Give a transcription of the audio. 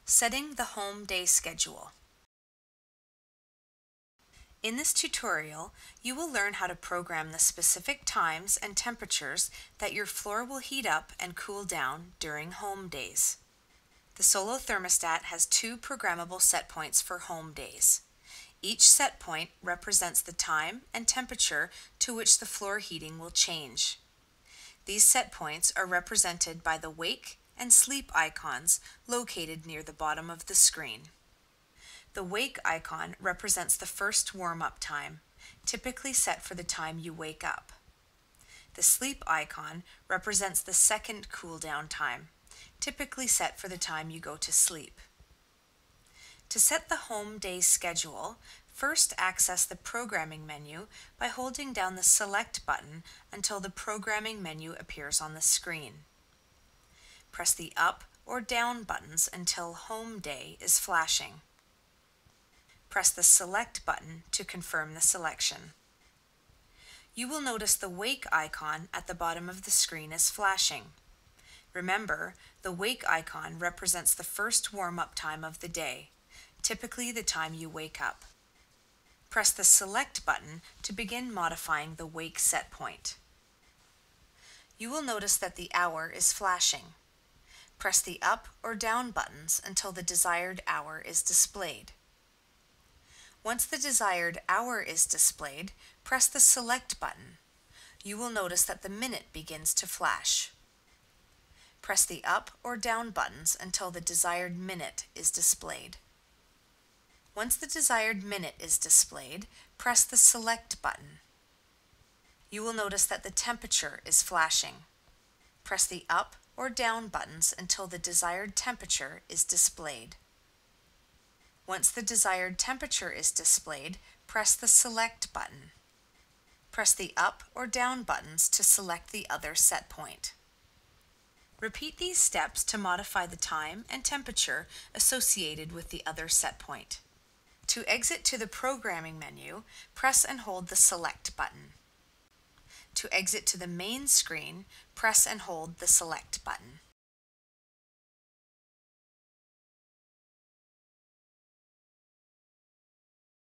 Setting the home day schedule. In this tutorial, you will learn how to program the specific times and temperatures that your floor will heat up and cool down during home days. The Solo thermostat has two programmable set points for home days. Each set point represents the time and temperature to which the floor heating will change. These set points are represented by the wake and sleep icons located near the bottom of the screen. The wake icon represents the first warm-up time, typically set for the time you wake up. The sleep icon represents the second cool-down time, typically set for the time you go to sleep. To set the home day schedule, first access the Programming menu by holding down the Select button until the Programming menu appears on the screen. Press the Up or Down buttons until Home Day is flashing. Press the Select button to confirm the selection. You will notice the Wake icon at the bottom of the screen is flashing. Remember, the Wake icon represents the first warm-up time of the day, typically the time you wake up. Press the Select button to begin modifying the Wake set point. You will notice that the hour is flashing. Press the Up or Down buttons until the desired hour is displayed. Once the desired hour is displayed, press the Select button. You will notice that the minute begins to flash. Press the Up or Down buttons until the desired minute is displayed. Once the desired minute is displayed, press the Select button. You will notice that the temperature is flashing. Press the Up or Down buttons until the desired temperature is displayed. Once the desired temperature is displayed, press the Select button. Press the Up or Down buttons to select the other set point. Repeat these steps to modify the time and temperature associated with the other set point. To exit to the Programming menu, press and hold the Select button. To exit to the main screen, press and hold the Select button.